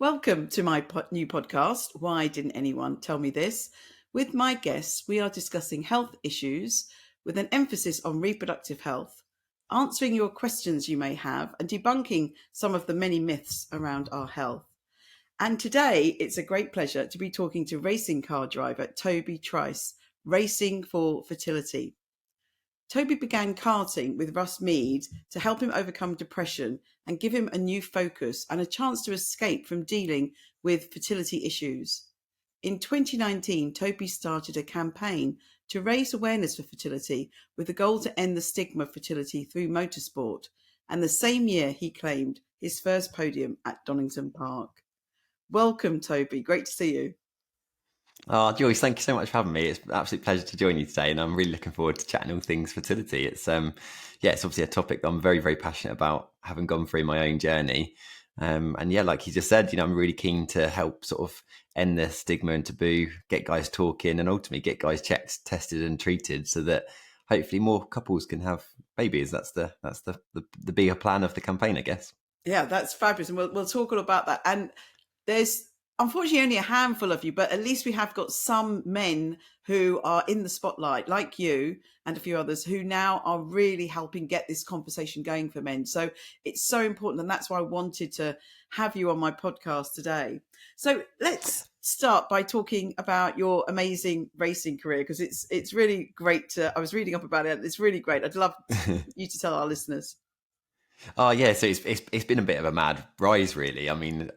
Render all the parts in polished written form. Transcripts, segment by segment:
Welcome to my new podcast, Why Didn't Anyone Tell Me This? With my guests, we are discussing health issues with an emphasis on reproductive health, answering your questions you may have, and debunking some of the many myths around our health. And today, it's a great pleasure to be talking to racing car driver Toby Trice, racing for fertility. Toby began karting with Russ Mead to help him overcome depression and give him a new focus and a chance to escape from dealing with fertility issues. In 2019, Toby started a campaign to raise awareness for fertility with the goal to end the stigma of fertility through motorsport. And the same year, he claimed his first podium at Donington Park. Welcome, Toby. Great to see you. Joyce, thank you so much for having me. It's an absolute pleasure to join you today, and I'm really looking forward to chatting all things fertility. It's it's obviously a topic that I'm very, very passionate about, having gone through my own journey. Like you just said, I'm really keen to help sort of end the stigma and taboo, get guys talking, and ultimately get guys checked, tested, and treated, so that hopefully more couples can have babies. That's the bigger plan of the campaign, I guess. Yeah, that's fabulous, and we'll talk all about that. And there's unfortunately only a handful of you, but at least we have got some men who are in the spotlight, like you and a few others, who now are really helping get this conversation going for men. So it's so important, and that's why I wanted to have you on my podcast today. So let's start by talking about your amazing racing career, because it's really great. I was reading up about it. It's really great. I'd love you to tell our listeners. Oh yeah, so it's been a bit of a mad rise, really. I mean,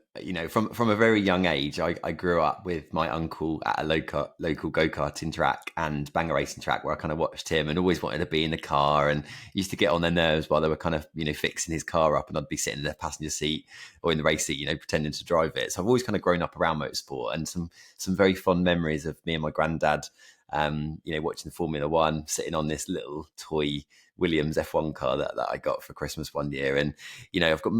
from a very young age, I grew up with my uncle at a local go-karting track and banger racing track, where I kind of watched him and always wanted to be in the car, and used to get on their nerves while they were kind of fixing his car up, and I'd be sitting in the passenger seat or in the race seat, pretending to drive it. So I've always kind of grown up around motorsport, and some very fond memories of me and my granddad, watching the Formula One, sitting on this little toy Williams F1 car that I got for Christmas one year. And, I've got,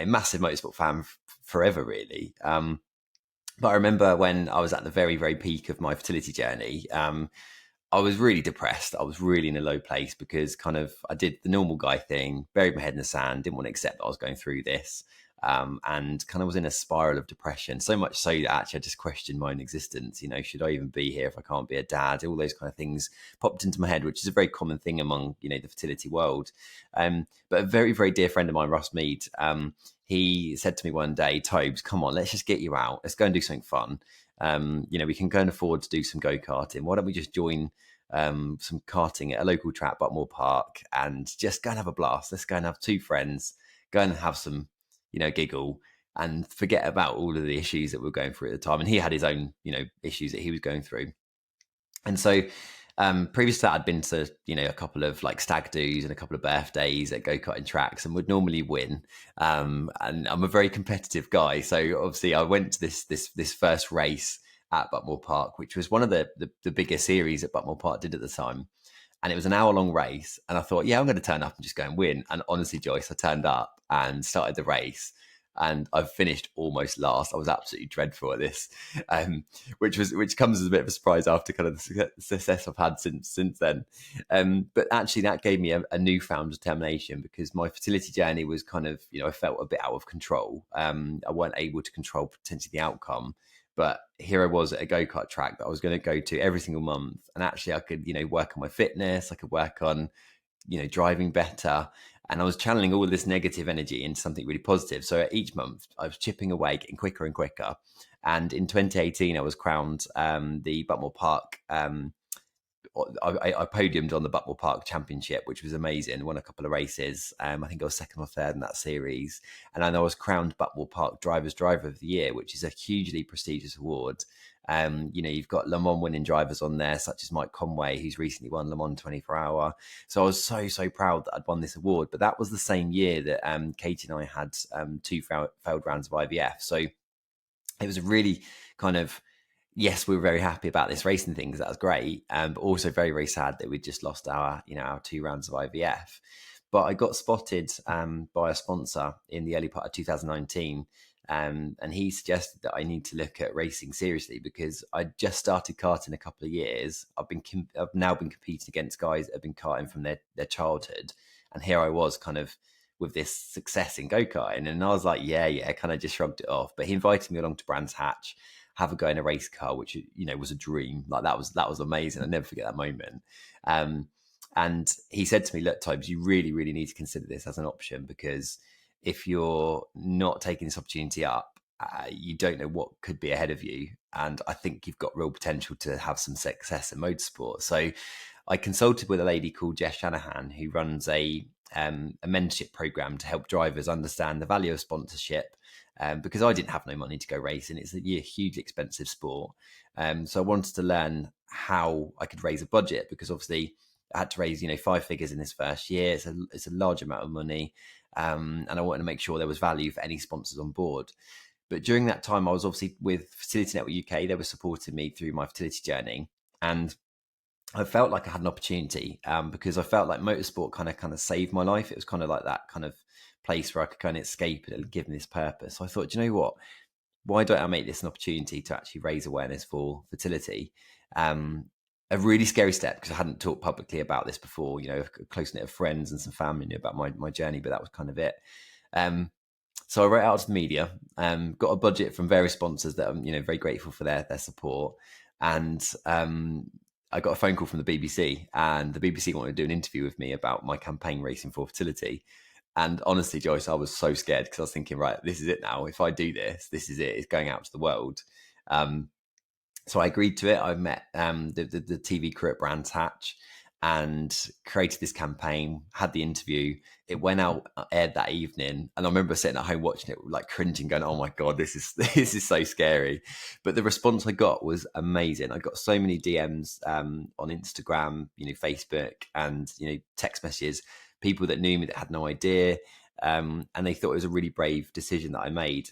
massive motorsport fan forever, really. But I remember when I was at the very, very peak of my fertility journey, I was really depressed. I was really in a low place because I did the normal guy thing, buried my head in the sand, didn't want to accept that I was going through this. And kind of was in a spiral of depression, so much so that actually I just questioned my own existence. Should I even be here if I can't be a dad? All those kind of things popped into my head, which is a very common thing among, the fertility world. But a very, very dear friend of mine, Russ Mead, he said to me one day, Tobes, come on, let's just get you out. Let's go and do something fun. We can go and afford to do some go-karting. Why don't we just join some karting at a local track, Buckmore Park, and just go and have a blast? Let's go and have two friends, go and have some giggle, and forget about all of the issues that we were going through at the time. And he had his own, issues that he was going through. And so previous to that, I'd been to, a couple of like stag do's and a couple of birthdays at go-karting tracks, and would normally win. And I'm a very competitive guy. So obviously I went to this first race at Buckmore Park, which was one of the bigger series that Buckmore Park did at the time. And it was an hour-long race. And I thought, yeah, I'm going to turn up and just go and win. And honestly, Joyce, I turned up and started the race, and I've finished almost last. I was absolutely dreadful at this, which comes as a bit of a surprise after kind of the success I've had since then. But actually, that gave me a newfound determination, because my fertility journey was kind of, I felt a bit out of control. I weren't able to control potentially the outcome. But here I was at a go-kart track that I was going to go to every single month. And actually I could, work on my fitness. I could work on, driving better. And I was channeling all of this negative energy into something really positive. So each month I was chipping away, getting quicker and quicker. And in 2018, I was crowned the Buckmore Park I podiumed on the Buckmore Park Championship, which was amazing. Won a couple of races. I think I was second or third in that series. And then I was crowned Buckmore Park Drivers Driver of the Year, which is a hugely prestigious award. You've got Le Mans winning drivers on there, such as Mike Conway, who's recently won Le Mans 24 Hour. So I was so proud that I'd won this award. But that was the same year that Katie and I had two failed rounds of IVF. So it was a really kind of, yes, we were very happy about this racing thing, because that was great. But also very, very sad that we'd just lost our 2 rounds of IVF. But I got spotted by a sponsor in the early part of 2019. And he suggested that I need to look at racing seriously, because I just started karting a couple of years. I've now been competing against guys that have been karting from their childhood. And here I was kind of with this success in go-karting? And I was like, yeah, kind of just shrugged it off. But he invited me along to Brands Hatch, have a go in a race car, which, you know, was a dream. Like that was amazing. I'll never forget that moment. And he said to me, look, Tobes, you really, really need to consider this as an option, because if you're not taking this opportunity up, you don't know what could be ahead of you. And I think you've got real potential to have some success in motorsport. So I consulted with a lady called Jess Shanahan, who runs a mentorship program to help drivers understand the value of sponsorship, because I didn't have no money to go racing. It's a huge, expensive sport. So I wanted to learn how I could raise a budget, because obviously I had to raise, 5 figures in this first year. It's a large amount of money. And I wanted to make sure there was value for any sponsors on board. But during that time, I was obviously with Fertility Network UK. They were supporting me through my fertility journey. And I felt like I had an opportunity, because I felt like motorsport kind of saved my life. It was kind of like that kind of place where I could kind of escape it and give me this purpose. So I thought, you know what? Why don't I make this an opportunity to actually raise awareness for fertility? A really scary step, because I hadn't talked publicly about this before. A close knit of friends and some family knew about my journey, but that was kind of it. So I wrote out to the media, got a budget from various sponsors that I'm, very grateful for their support. And I got a phone call from the BBC, and the BBC wanted to do an interview with me about my campaign Racing for Fertility. And honestly, Joyce, I was so scared, because I was thinking, right, this is it now. If I do this, this is it. It's going out to the world. So I agreed to it. I met the TV crew at Brands Hatch and created this campaign, had the interview. It went out, aired that evening. And I remember sitting at home watching it, like cringing, going, oh my God, this is so scary. But the response I got was amazing. I got so many DMs on Instagram, Facebook, and, text messages, people that knew me that had no idea. And they thought it was a really brave decision that I made.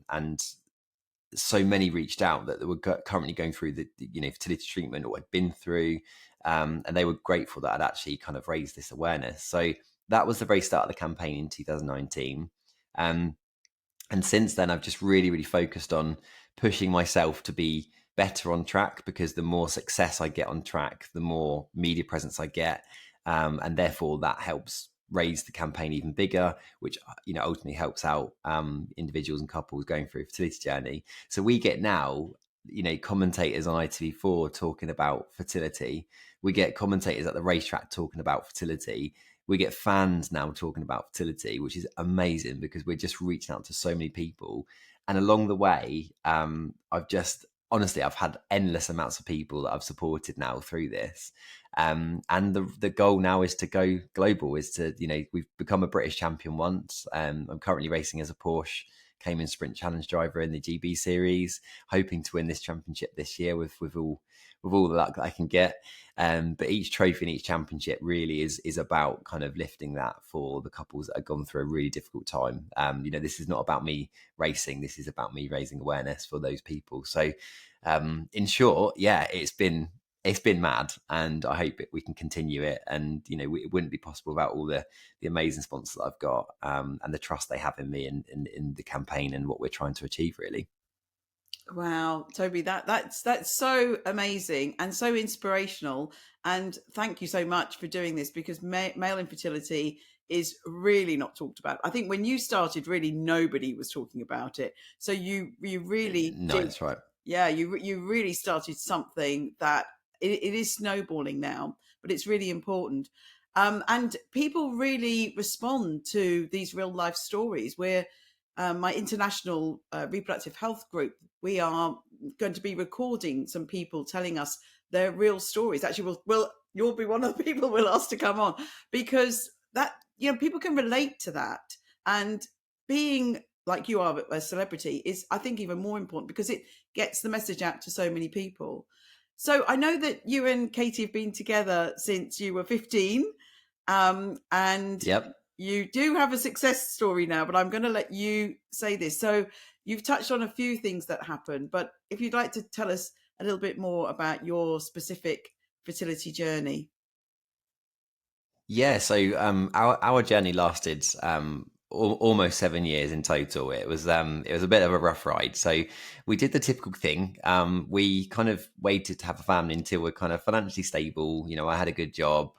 And so many reached out that they were currently going through the fertility treatment, or had been through, and they were grateful that I'd actually kind of raised this awareness. So that was the very start of the campaign in 2019. And since then, I've just really, really focused on pushing myself to be better on track, because the more success I get on track, the more media presence I get, and therefore that helps raise the campaign even bigger, which ultimately helps out individuals and couples going through a fertility journey. So we get now commentators on ITV4 talking about fertility. We get commentators at the racetrack talking about fertility. We get fans now talking about fertility, which is amazing, because we're just reaching out to so many people. And along the way, I've had endless amounts of people that I've supported now through this. And the goal now is to go global, is to, we've become a British champion once. I'm currently racing as a Porsche Cayman Sprint Challenge driver in the GB series, hoping to win this championship this year with all the luck that I can get. But each trophy and each championship really is about kind of lifting that for the couples that have gone through a really difficult time. This is not about me racing. This is about me raising awareness for those people. So in short, yeah, it's been mad, and I hope we can continue it. And it wouldn't be possible without all the amazing sponsors that I've got, and the trust they have in me and in the campaign and what we're trying to achieve, really. Wow, Toby, that's so amazing and so inspirational. And thank you so much for doing this, because male infertility is really not talked about. I think when you started, really nobody was talking about it. So you really No, did. that's right. Yeah, you really started something that it is snowballing now, but it's really important. And people really respond to these real life stories. My international reproductive health group, we are going to be recording some people telling us their real stories. Actually, you'll be one of the people we'll ask to come on, because that people can relate to that. And being like you are a celebrity is, I think, even more important, because it gets the message out to so many people. So I know that you and Katie have been together since you were 15, and Yep. you do have a success story now, but I'm going to let you say this. So you've touched on a few things that happened, but if you'd like to tell us a little bit more about your specific fertility journey. Yeah, so our journey lasted almost 7 years in total. It was a bit of a rough ride. So we did the typical thing. We kind of waited to have a family until we're kind of financially stable. I had a good job.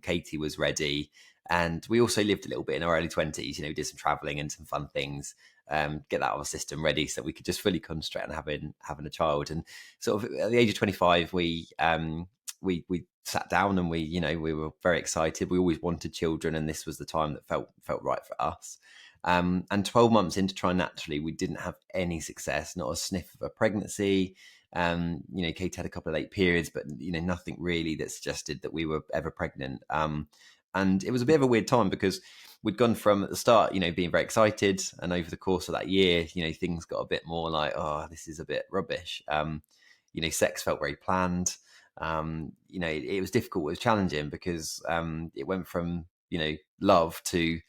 Katie was ready. And we also lived a little bit in our early 20s, we did some traveling and some fun things, get that out of our system ready so we could just fully concentrate on having a child. And sort of at the age of 25, we sat down and we were very excited. We always wanted children, and this was the time that felt right for us. And 12 months into trying naturally, we didn't have any success, not a sniff of a pregnancy. Kate had a couple of late periods, but nothing really that suggested that we were ever pregnant. And it was a bit of a weird time because we'd gone from at the start, being very excited, and over the course of that year, things got a bit more like, oh, this is a bit rubbish. Sex felt very planned. It was difficult, it was challenging because it went from love to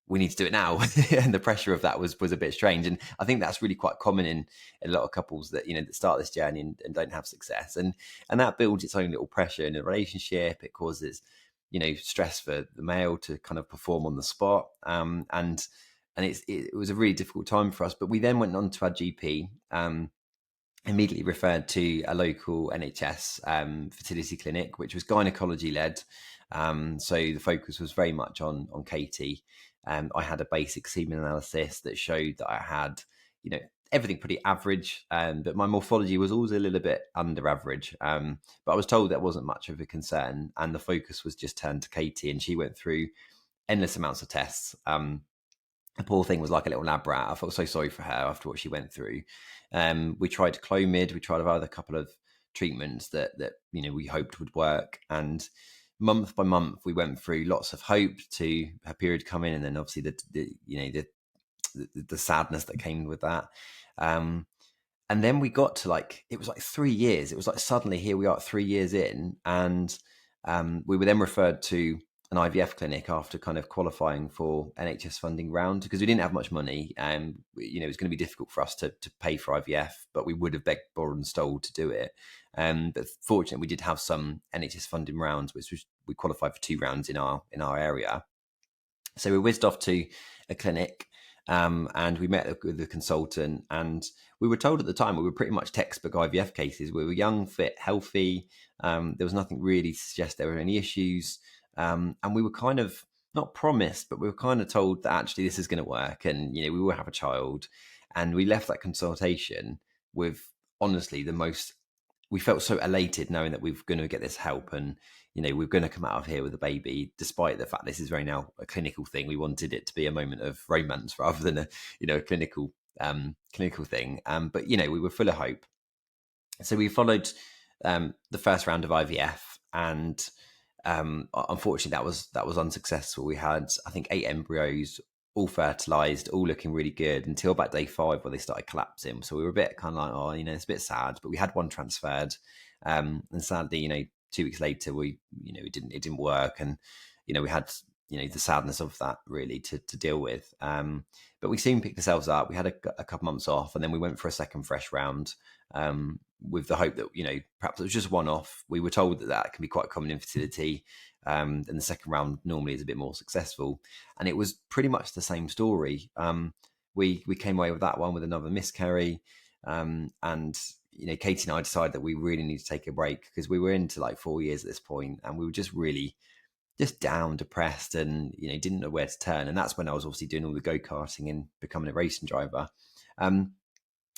we need to do it now, and the pressure of that was a bit strange. And I think that's really quite common in a lot of couples that that start this journey and don't have success, and that builds its own little pressure in a relationship. It causes stress for the male to kind of perform on the spot, and it was a really difficult time for us. But we then went on to our GP, immediately referred to a local NHS fertility clinic, which was gynecology led. So the focus was very much on Katie. I had a basic semen analysis that showed that I had, everything pretty average, but my morphology was always a little bit under average. But I was told that wasn't much of a concern, and the focus was just turned to Katie, and she went through endless amounts of tests. The poor thing was like a little lab rat. I felt so sorry for her after what she went through. We tried Clomid, we tried a couple of treatments that we hoped would work, and month by month we went through lots of hope to her period coming, and then obviously the sadness that came with that. And then we got to it was 3 years. It was suddenly here we are 3 years in, and we were then referred to an IVF clinic after kind of qualifying for NHS funding round, because we didn't have much money. It was going to be difficult for us to pay for IVF, but we would have begged, borrowed and stole to do it. But fortunately, we did have some NHS funding rounds, we qualified for 2 rounds in our area. So we whizzed off to a clinic, and we met with the consultant, and we were told at the time we were pretty much textbook IVF cases. We were young, fit, healthy. There was nothing really to suggest there were any issues. And we were kind of not promised, but we were kind of told that actually this is going to work, and we will have a child. And we left that consultation with honestly we felt so elated knowing that we were going to get this help, and we're going to come out of here with a baby, despite the fact this is very now a clinical thing. We wanted it to be a moment of romance rather than a clinical thing. But we were full of hope. So we followed the first round of IVF, and unfortunately that was unsuccessful. We had, I think, 8 embryos, all fertilized, all looking really good, until about day 5 where they started collapsing. So we were a bit kind of like, oh, it's a bit sad, but we had one transferred, and sadly, 2 weeks later it didn't work, and we had the sadness of that really to deal with. But we soon picked ourselves up. We had a couple months off, and then we went for a second fresh round, with the hope that perhaps it was just one off. We were told that can be quite common in fertility, and the second round normally is a bit more successful, and it was pretty much the same story. We came away with that one with another miscarry, and Katie and I decided that we really need to take a break, because we were into 4 years at this point, and we were just really just down, depressed, and didn't know where to turn. And that's when I was obviously doing all the go-karting and becoming a racing driver.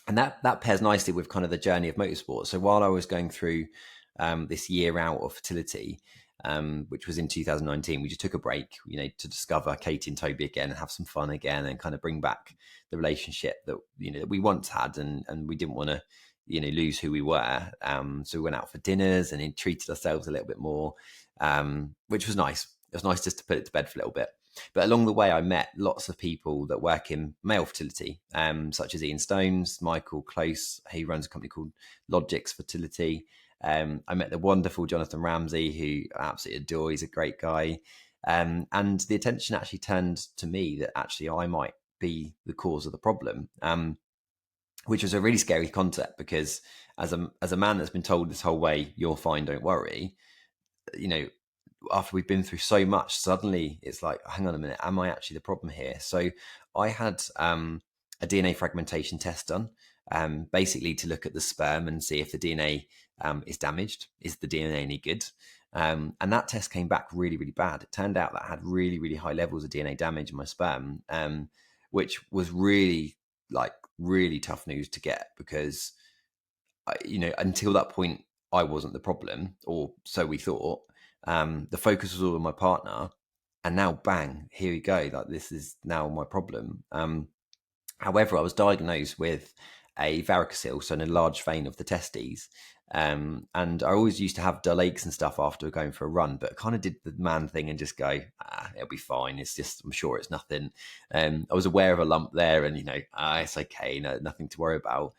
And that pairs nicely with kind of the journey of motorsport. So while I was going through this year out of fertility, which was in 2019, we just took a break, to discover Katie and Toby again and have some fun again, and kind of bring back the relationship that that we once had, and we didn't want to lose who we were. So we went out for dinners and treated ourselves a little bit more, which was nice. It was nice just to put it to bed for a little bit. But along the way, I met lots of people that work in male fertility, such as Ian Stones, Michael Close, he runs a company called Logix Fertility. I met the wonderful Jonathan Ramsey, who I absolutely adore. He's a great guy. And the attention actually turned to me that actually I might be the cause of the problem, which was a really scary concept, because as a man that's been told this whole way, you're fine, don't worry, after we've been through so much, suddenly it's like, hang on a minute, am I actually the problem here? So I had a DNA fragmentation test done, basically to look at the sperm and see if the DNA is damaged. Is the DNA any good? And that test came back really, really bad. It turned out that I had really, really high levels of DNA damage in my sperm, which was really, like, really tough news to get, because, until that point, I wasn't the problem, or so we thought. The focus was all on my partner, and now, bang, here we go. Like, this is now my problem. However, I was diagnosed with a varicocele, so an enlarged vein of the testes. And I always used to have dull aches and stuff after going for a run, but I kind of did the man thing and just go, it'll be fine. It's just, I'm sure it's nothing. I was aware of a lump there, and, it's okay, nothing to worry about.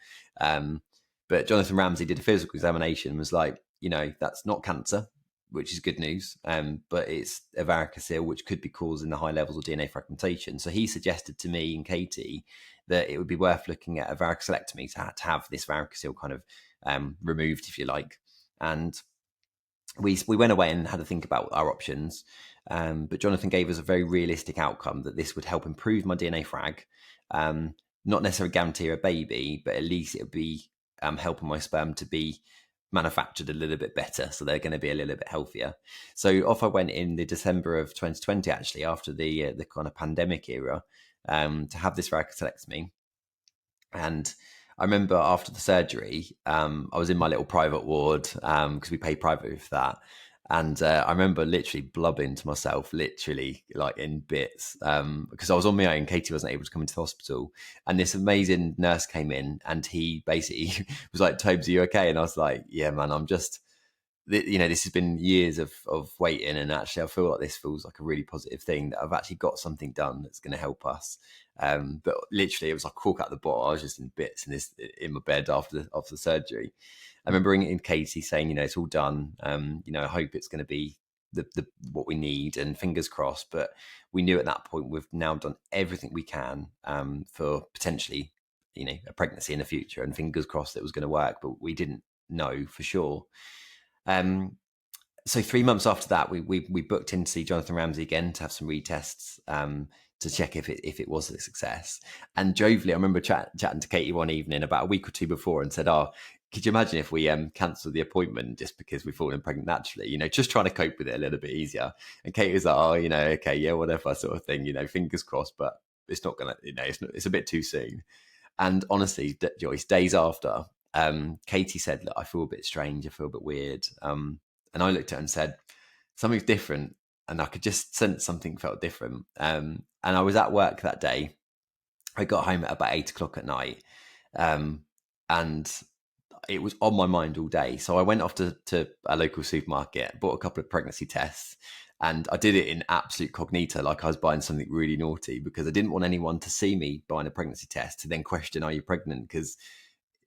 But Jonathan Ramsey did a physical examination and was like, that's not cancer, which is good news. But it's a varicocele, which could be causing the high levels of DNA fragmentation. So he suggested to me and Katie that it would be worth looking at a varicocelectomy to have this varicocele kind of removed, if you like. And we went away and had to think about our options. But Jonathan gave us a very realistic outcome that this would help improve my DNA frag. Not necessarily guarantee a baby, but at least it would be helping my sperm to be manufactured a little bit better, so they're going to be a little bit healthier. So off I went in the December of 2020, actually, after the kind of pandemic era, to have this varicocectomy. And I remember after the surgery, I was in my little private ward, because we pay privately for that. And I remember literally blubbing to myself, literally like in bits, because I was on my own. Katie wasn't able to come into the hospital. And this amazing nurse came in, and he basically was like, "Tobes, are you okay?" And I was like, "Yeah, man, I'm just, this has been years of waiting, and actually I feel like this feels like a really positive thing, that I've actually got something done that's going to help us." But literally, it was like cork out the bottle. I was just in bits in my bed after the surgery. I remember ringing Katie saying, it's all done. I hope it's going to be the what we need, and fingers crossed. But we knew at that point we've now done everything we can for potentially, a pregnancy in the future, and fingers crossed it was going to work, but we didn't know for sure. So 3 months after that, we booked in to see Jonathan Ramsey again to have some retests, to check if it was a success. And jovially, I remember chatting to Katie one evening about a week or two before, and said, "Oh, could you imagine if we cancelled the appointment just because we've fallen pregnant naturally? Just trying to cope with it a little bit easier." And Katie was like, "Oh, okay, yeah, whatever, sort of thing. Fingers crossed, but it's not gonna, it's a bit too soon." And honestly, Joyce, days after, Katie said, "Look, I feel a bit strange. I feel a bit weird." And I looked at her and said, "Something's different." And I could just sense something felt different. And I was at work that day. I got home at about 8 o'clock at night. And it was on my mind all day. So I went off to a local supermarket, bought a couple of pregnancy tests, and I did it in absolute cognito, like I was buying something really naughty, because I didn't want anyone to see me buying a pregnancy test to then question, "Are you pregnant?" Because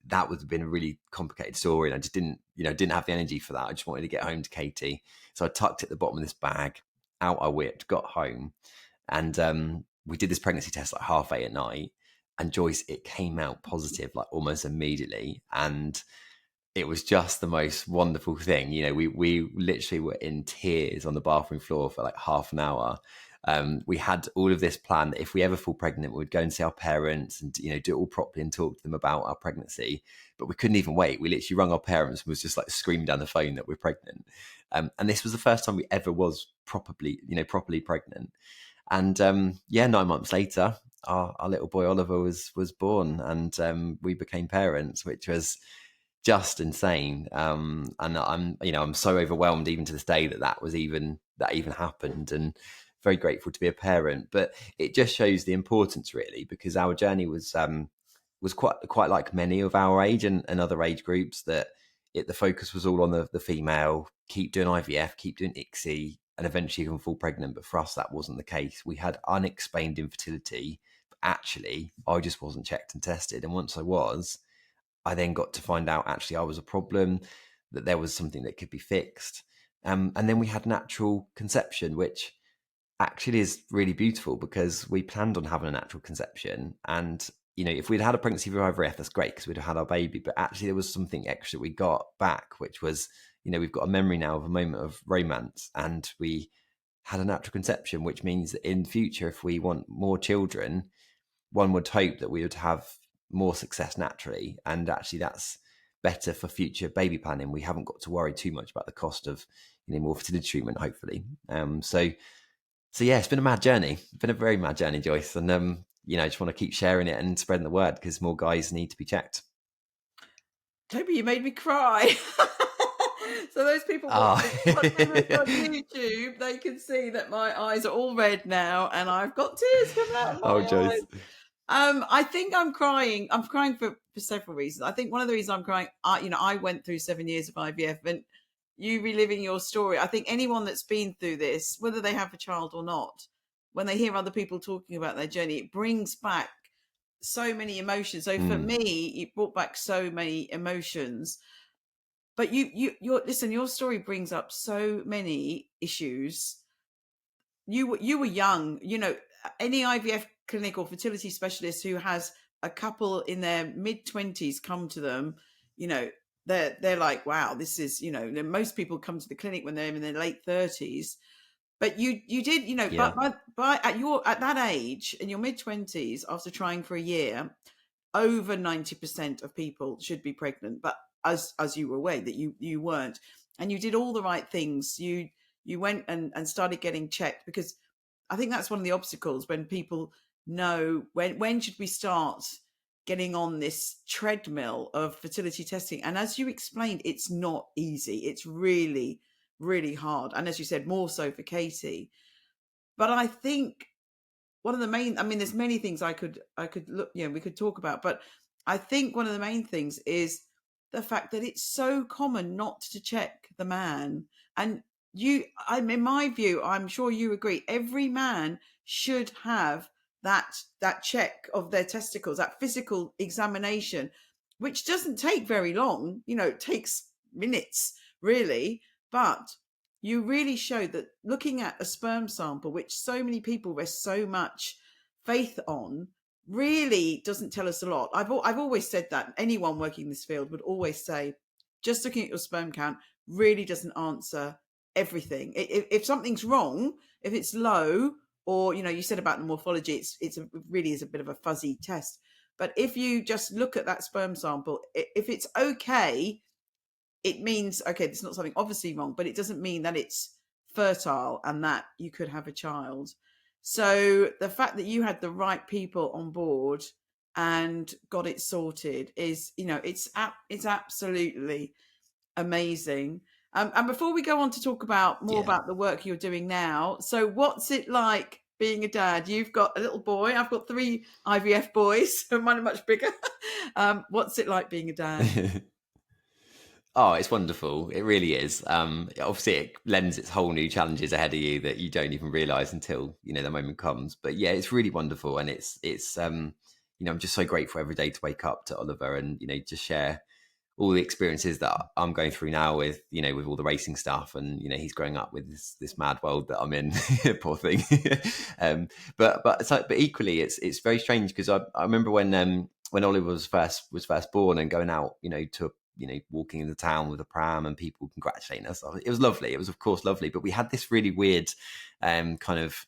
that would have been a really complicated story, and I just didn't have the energy for that. I just wanted to get home to Katie. So I tucked it at the bottom of this bag, out I whipped, got home, and we did this pregnancy test like 8:30 at night. And Joyce, it came out positive like almost immediately, and it was just the most wonderful thing. We literally were in tears on the bathroom floor for like half an hour. We had all of this plan that if we ever fall pregnant, we'd go and see our parents and, do it all properly and talk to them about our pregnancy. But we couldn't even wait. We literally rung our parents and was just like screaming down the phone that we're pregnant. And this was the first time we ever was properly pregnant. And 9 months later, our little boy Oliver was born, and we became parents, which was just insane. And I'm so overwhelmed even to this day that even happened, and very grateful to be a parent. But it just shows the importance, really, because our journey was quite like many of our age and other age groups, that the focus was all on the female. Keep doing IVF, keep doing ICSI, and eventually you can fall pregnant. But for us, that wasn't the case. We had unexplained infertility, but actually I just wasn't checked and tested. And once I then got to find out actually I was a problem, that there was something that could be fixed. And then we had natural conception, which actually is really beautiful, because we planned on having a natural conception. And, if we'd had a pregnancy through IVF, that's great, because we'd have had our baby. But actually there was something extra we got back, which was, we've got a memory now of a moment of romance, and we had a natural conception, which means that in future, if we want more children, one would hope that we would have more success naturally. And actually that's better for future baby planning. We haven't got to worry too much about the cost of, more fertility treatment, hopefully. So yeah, it's been a mad journey. It's been a very mad journey, Joyce. And I just want to keep sharing it and spreading the word because more guys need to be checked. Toby, you made me cry. So those people watching this on YouTube, they can see that my eyes are all red now, and I've got tears coming out of my Joyce. eyes. I think I'm crying. I'm crying for several reasons. I think one of the reasons I'm crying, I went through 7 years of IVF, and you reliving your story. I think anyone that's been through this, whether they have a child or not, when they hear other people talking about their journey, it brings back so many emotions. So for me, it brought back so many emotions. But listen, your story brings up so many issues. You were young, any IVF clinic or fertility specialist who has a couple in their mid-20s come to them, they're like, wow, this is, most people come to the clinic when they're in their late 30s. But you did, Yeah. but at that age, in your mid-20s, after trying for a year, over 90% of people should be pregnant. But as you were aware that you weren't, and you did all the right things. You went and started getting checked, because I think that's one of the obstacles when people know when should we start getting on this treadmill of fertility testing. And as you explained, it's not easy. It's really, really hard. And as you said, more so for Katie. But I think one of the main, there's many things I could look, we could talk about, but I think one of the main things is the fact that it's so common not to check the man. And in my view, I'm sure you agree, every man should have that check of their testicles, that physical examination, which doesn't take very long. It takes minutes, really. But you really showed that looking at a sperm sample, which so many people rest so much faith on, really doesn't tell us a lot. I've always said that. Anyone working in this field would always say, just looking at your sperm count really doesn't answer everything. If something's wrong, if it's low, or you said about the morphology, it really is a bit of a fuzzy test. But if you just look at that sperm sample, if it's okay, it means, okay, there's not something obviously wrong, but it doesn't mean that it's fertile and that you could have a child. So the fact that you had the right people on board and got it sorted is, it's absolutely amazing. And before we go on to talk about more about the work you're doing now, so what's it like being a dad? You've got a little boy. I've got 3 IVF boys, so mine are much bigger. What's it like being a dad? Oh, it's wonderful. It really is. Obviously, it lends its whole new challenges ahead of you that you don't even realize until the moment comes. But yeah, it's really wonderful, and it's I'm just so grateful every day to wake up to Oliver and just share all the experiences that I'm going through now with with all the racing stuff, and he's growing up with this mad world that I'm in. Poor thing. But equally, it's very strange because I remember when Oliver was first born and going out to walking in the town with a pram and people congratulating us. It was lovely. It was of course lovely, but we had this really weird kind of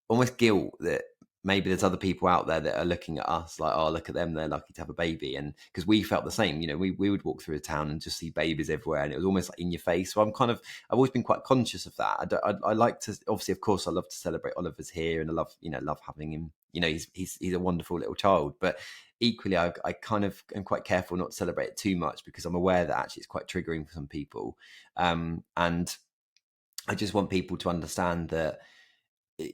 almost guilt that maybe there's other people out there that are looking at us like, oh, look at them, they're lucky to have a baby. And because we felt the same, we would walk through a town and just see babies everywhere, and it was almost like in your face. So I've always been quite conscious of that. I like to, obviously, of course, I love to celebrate Oliver's here, and I love having him. He's a wonderful little child, but equally, I kind of am quite careful not to celebrate it too much because I'm aware that actually it's quite triggering for some people. And I just want people to understand that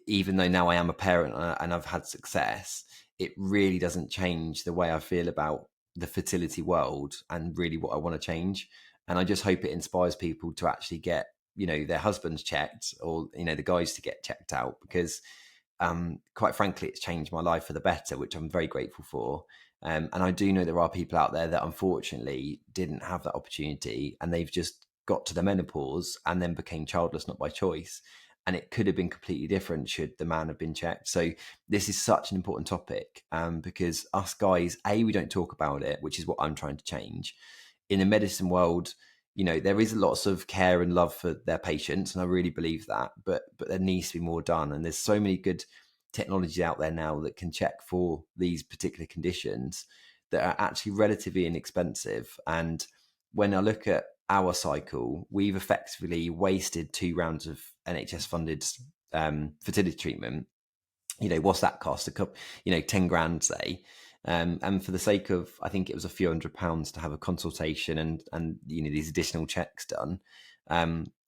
even though now I am a parent and I've had success, it really doesn't change the way I feel about the fertility world and really what I want to change. And I just hope it inspires people to actually get, their husbands checked, or, the guys to get checked out, because quite frankly, it's changed my life for the better, which I'm very grateful for. And I do know there are people out there that unfortunately didn't have that opportunity, and they've just got to the menopause and then became childless, not by choice. And it could have been completely different should the man have been checked. So this is such an important topic because us guys, we don't talk about it, which is what I'm trying to change. In the medicine world, there is lots of care and love for their patients, and I really believe that, but there needs to be more done. And there's so many good technologies out there now that can check for these particular conditions that are actually relatively inexpensive. And when I look at our cycle, we've effectively wasted 2 rounds of NHS funded fertility treatment. What's that cost? A couple, 10 grand, say. And for the sake of, I think it was a few £100 to have a consultation and these additional checks done,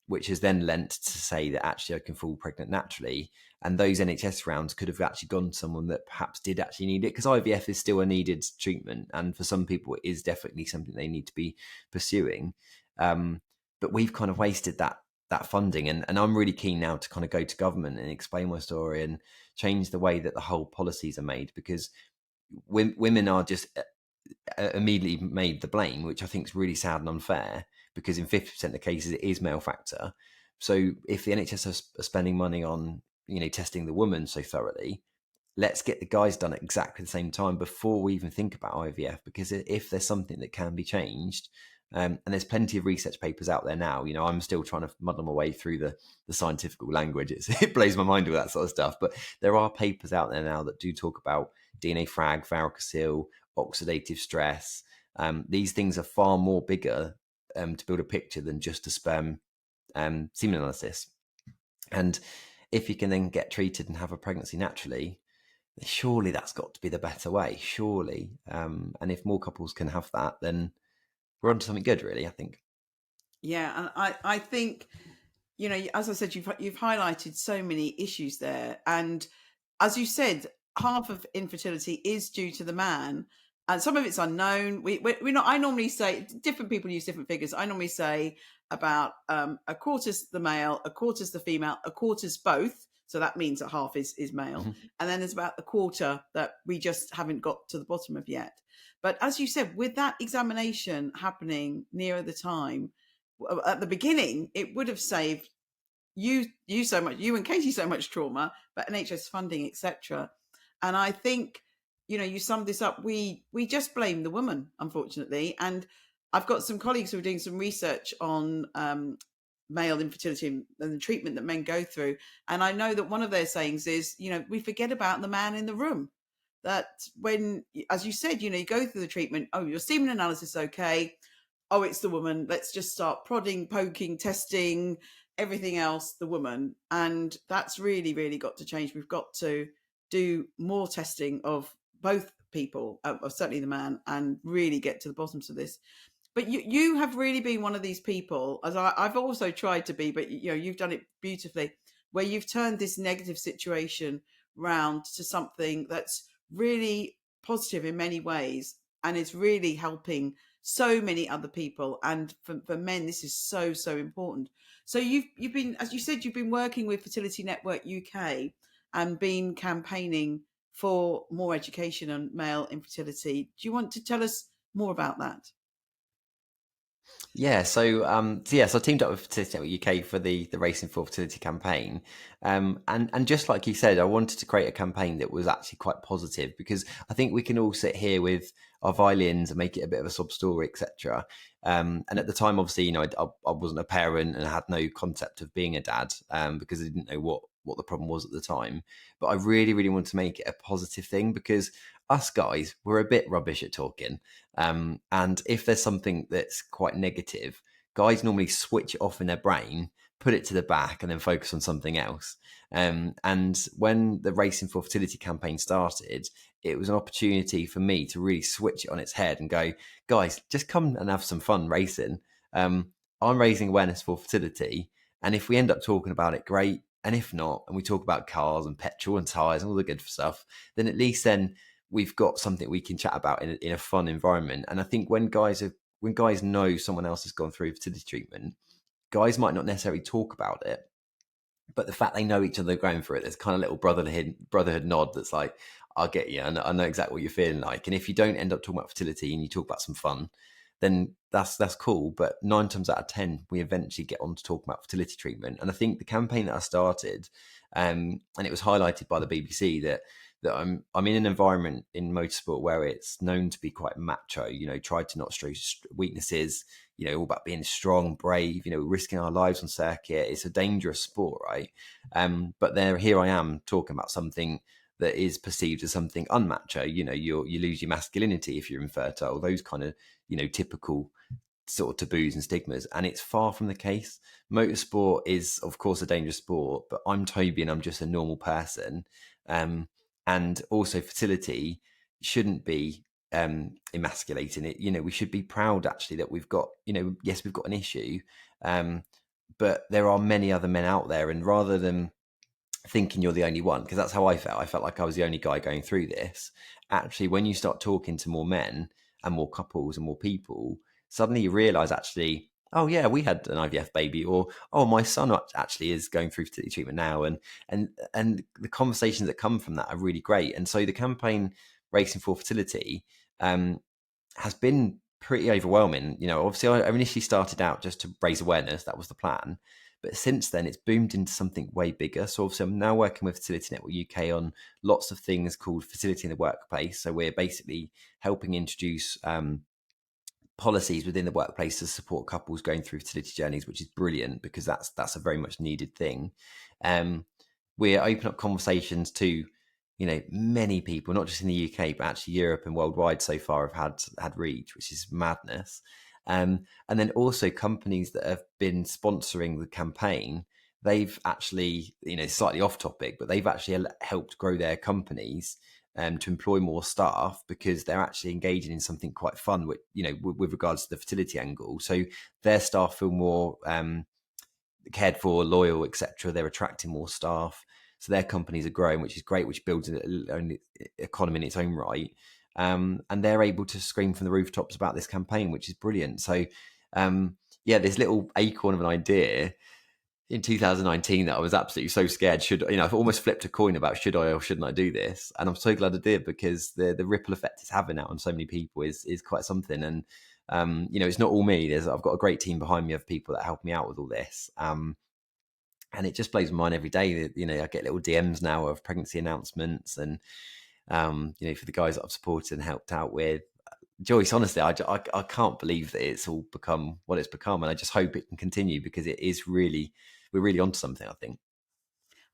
which has then lent to say that actually I can fall pregnant naturally. And those NHS rounds could have actually gone to someone that perhaps did actually need it, because IVF is still a needed treatment. And for some people, it is definitely something they need to be pursuing. But we've kind of wasted that funding. And I'm really keen now to kind of go to government and explain my story and change the way that the whole policies are made, because women are just immediately made the blame, which I think is really sad and unfair, because in 50% of the cases it is male factor. So if the NHS are spending money on testing the woman so thoroughly, let's get the guys done at exactly the same time before we even think about IVF, because if there's something that can be changed, and there's plenty of research papers out there now. I'm still trying to muddle my way through the scientific language. It blows my mind with that sort of stuff. But there are papers out there now that do talk about DNA frag, varicocele, oxidative stress. These things are far more bigger to build a picture than just a sperm semen analysis. And if you can then get treated and have a pregnancy naturally, surely that's got to be the better way, surely. And if more couples can have that, then we're onto something good, really, I think. Yeah, and I think, as I said, you've highlighted so many issues there, and as you said, half of infertility is due to the man, and some of it's unknown. We're not. I normally say, different people use different figures. I normally say about a quarter's the male, a quarter's the female, a quarter's both. So that means that half is male, and then there's about a quarter that we just haven't got to the bottom of yet. But as you said, with that examination happening nearer the time, at the beginning, it would have saved you so much, you and Katie so much trauma, but NHS funding, etc. And I think, you summed this up. We just blame the woman, unfortunately. And I've got some colleagues who are doing some research on male infertility and the treatment that men go through. And I know that one of their sayings is, we forget about the man in the room. That when, as you said, you go through the treatment, oh, your semen analysis, okay. Oh, it's the woman. Let's just start prodding, poking, testing, everything else, the woman. And that's really, really got to change. We've got to do more testing of both people, certainly the man, and really get to the bottoms of this. But you have really been one of these people, as I've also tried to be, but you've done it beautifully, where you've turned this negative situation round to something that's really positive in many ways, and it's really helping so many other people. And for men, this is so, so important. So you've been, as you said, you've been working with Fertility Network UK and been campaigning for more education on male infertility. Do you want to tell us more about that? Yeah, so I teamed up with Fertility Network UK for the Racing for Fertility campaign, and just like you said, I wanted to create a campaign that was actually quite positive, because I think we can all sit here with our violins and make it a bit of a sob story, etc. And at the time, obviously, I wasn't a parent and I had no concept of being a dad, because I didn't know what the problem was at the time. But I really, really wanted to make it a positive thing, because us guys, we're a bit rubbish at talking. And if there's something that's quite negative, guys normally switch it off in their brain, put it to the back, and then focus on something else. And when the Racing for Fertility campaign started, it was an opportunity for me to really switch it on its head and go, guys, just come and have some fun racing. I'm raising awareness for fertility. And if we end up talking about it, great. And if not, and we talk about cars and petrol and tires and all the good stuff, then at least then we've got something we can chat about in a fun environment. And I think when guys know someone else has gone through fertility treatment, guys might not necessarily talk about it, but the fact they know each other going through it, there's kind of little brotherhood nod that's like, I'll get you. I know exactly what you're feeling like. And if you don't end up talking about fertility and you talk about some fun, then that's cool. But 9 times out of 10, we eventually get on to talk about fertility treatment. And I think the campaign that I started, and it was highlighted by the BBC that I'm in an environment in motorsport where it's known to be quite macho. Try to not show weaknesses. All about being strong, brave. Risking our lives on circuit. It's a dangerous sport, right? But here I am talking about something that is perceived as something unmacho. You lose your masculinity if you're infertile. Those kind of typical sort of taboos and stigmas, and it's far from the case. Motorsport is, of course, a dangerous sport, but I'm Toby and I'm just a normal person. And also fertility shouldn't be emasculating it. We should be proud actually that we've got, yes, we've got an issue, but there are many other men out there, and rather than thinking you're the only one, because that's how I felt like I was the only guy going through this. Actually, when you start talking to more men and more couples and more people, suddenly you realize, actually, oh yeah, we had an IVF baby, or oh, my son actually is going through fertility treatment now, and the conversations that come from that are really great. And so the campaign Racing for Fertility has been pretty overwhelming. Obviously I initially started out just to raise awareness. That was the plan. But since then, it's boomed into something way bigger. So obviously I'm now working with Fertility Network UK on lots of things called fertility in the workplace. So we're basically helping introduce policies within the workplace to support couples going through fertility journeys, which is brilliant, because that's a very much needed thing. We're opening up conversations to many people, not just in the UK, but actually Europe and worldwide so far have had reach, which is madness. And then also companies that have been sponsoring the campaign, they've actually, slightly off topic, but they've actually helped grow their companies to employ more staff, because they're actually engaging in something quite fun with regards to the fertility angle. So their staff feel more cared for, loyal, etc. They're attracting more staff. So their companies are growing, which is great, which builds an economy in its own right. And they're able to scream from the rooftops about this campaign, which is brilliant. So, this little acorn of an idea in 2019 that I was absolutely so scared. I've almost flipped a coin about should I or shouldn't I do this? And I'm so glad I did, because the ripple effect it's having out on so many people is quite something. And, it's not all me. I've got a great team behind me of people that help me out with all this. And it just blows my mind every day that, I get little DMs now of pregnancy announcements, and, for the guys that I've supported and helped out with. Joyce, honestly, I can't believe that it's all become what it's become. And I just hope it can continue, because it is really, we're really onto something, I think.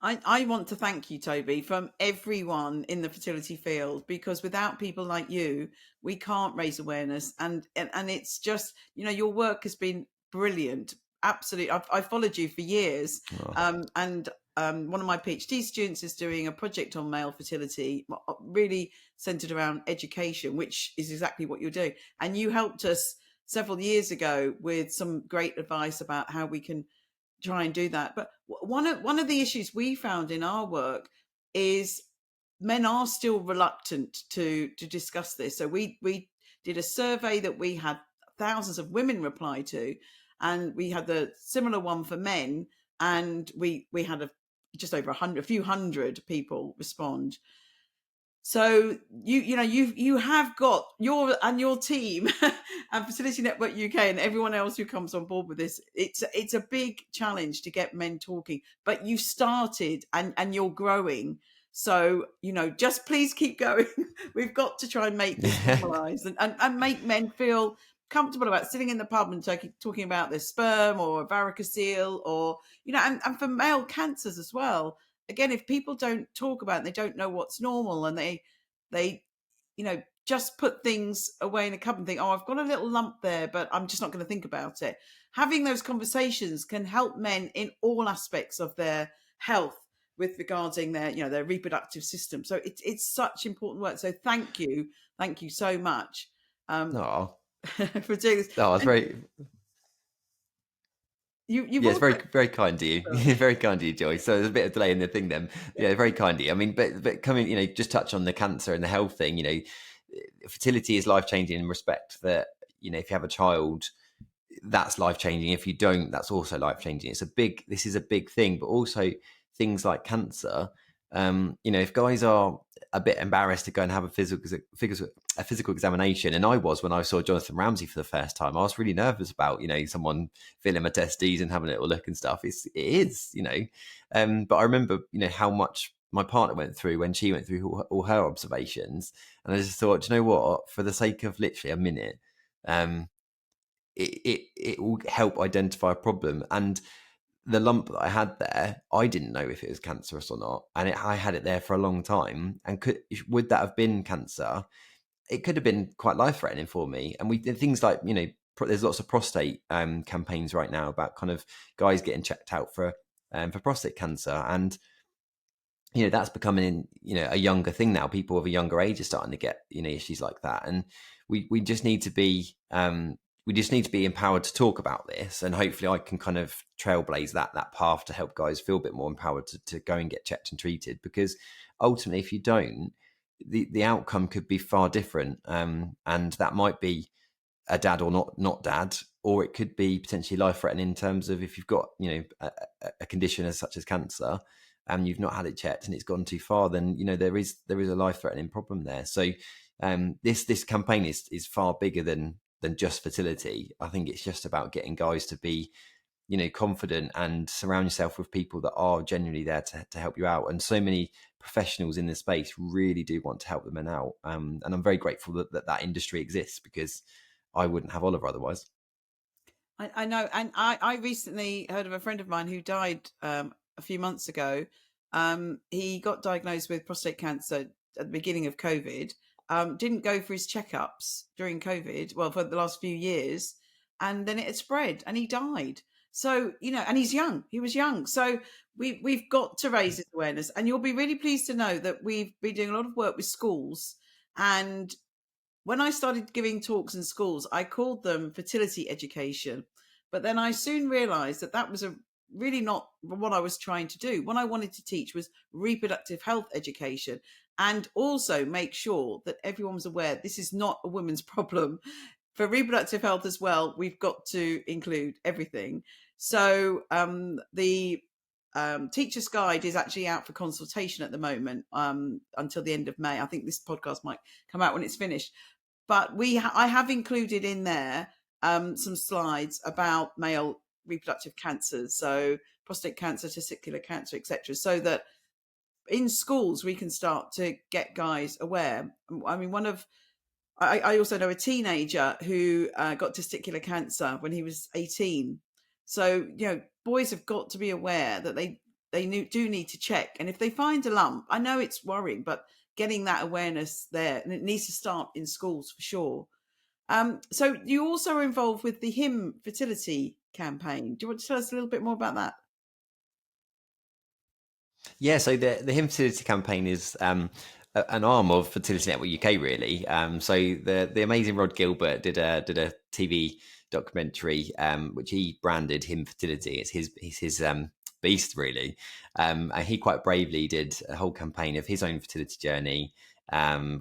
I want to thank you, Toby, from everyone in the fertility field, because without people like you, we can't raise awareness. And it's just, your work has been brilliant. Absolutely. I've followed you for years. Oh. And one of my PhD students is doing a project on male fertility, really centered around education, which is exactly what you're doing. And you helped us several years ago with some great advice about how we can try and do that. But one of the issues we found in our work is men are still reluctant to discuss this. So we did a survey that we had thousands of women reply to, and we had the similar one for men, and we had just over a few hundred people respond. So you have got your team and Fertility Network UK and everyone else who comes on board with this. It's a big challenge to get men talking, but you've started and you're growing. So just please keep going. We've got to try and make this normalised and make men feel comfortable about sitting in the pub and talking about their sperm or varicocele, or and for male cancers as well. Again, if people don't talk about it, they don't know what's normal, and they just put things away in a cupboard and think, oh, I've got a little lump there, but I'm just not going to think about it. Having those conversations can help men in all aspects of their health with regarding their reproductive system. So it's such important work. So thank you so much Oh, for doing this. no, it's very. You've Yeah, it's also very, very kind to you. Very kind to you, Joyce. So there's a bit of delay in the thing then. Yeah, very kind to you. I mean, but coming, just touch on the cancer and the health thing, fertility is life-changing in respect that, if you have a child, that's life-changing. If you don't, that's also life-changing. This is a big thing, but also things like cancer. If guys are a bit embarrassed to go and have a physical examination, and I was when I saw Jonathan Ramsey for the first time, I was really nervous about someone feeling my testes and having a little look and stuff. It is, but I remember how much my partner went through when she went through all her observations, and I just thought, do you know what? For the sake of literally a minute, it will help identify a problem. And the lump that I had there, I didn't know if it was cancerous or not, and I had it there for a long time. And would that have been cancer? It could have been quite life threatening for me. And we did things like there's lots of prostate campaigns right now about kind of guys getting checked out for prostate cancer. And that's becoming a younger thing now. People of a younger age are starting to get issues like that, and we just need to be empowered to talk about this. And hopefully I can kind of trailblaze that path to help guys feel a bit more empowered to go and get checked and treated, because ultimately if you don't, the outcome could be far different, and that might be a dad or not dad, or it could be potentially life threatening in terms of if you've got a condition as such as cancer and you've not had it checked and it's gone too far, then there is a life threatening problem there. So this campaign is far bigger than just fertility. I think it's just about getting guys to be confident and surround yourself with people that are genuinely there to help you out. And so many professionals in this space really do want to help the men out, and I'm very grateful that industry exists, because I wouldn't have Oliver otherwise. I know, and I recently heard of a friend of mine who died a few months ago. He got diagnosed with prostate cancer at the beginning of COVID. Didn't go for his checkups during COVID, well, for the last few years, and then it had spread, and he died. So and he's young. He was young. So we've got to raise this awareness, and you'll be really pleased to know that we've been doing a lot of work with schools. And when I started giving talks in schools, I called them fertility education. But then I soon realized that was really not what I was trying to do. What I wanted to teach was reproductive health education, and also make sure that everyone was aware this is not a woman's problem. For reproductive health as well, we've got to include everything. So the Teacher's Guide is actually out for consultation at the moment, until the end of May. I think this podcast might come out when it's finished. But I have included in there some slides about male reproductive cancers, so prostate cancer, testicular cancer, etc., so that in schools we can start to get guys aware. I mean, I also know a teenager who got testicular cancer when he was 18. So boys have got to be aware that they do need to check, and if they find a lump, I know it's worrying, but getting that awareness there, and it needs to start in schools for sure. So you also are involved with the HIM fertility campaign. Do you want to tell us a little bit more about that? Yeah, so the HIM fertility campaign is an arm of Fertility Network UK, really. So the amazing Rod Gilbert did a TV documentary, which he branded HIM Fertility. It's his beast, really. And he quite bravely did a whole campaign of his own fertility journey,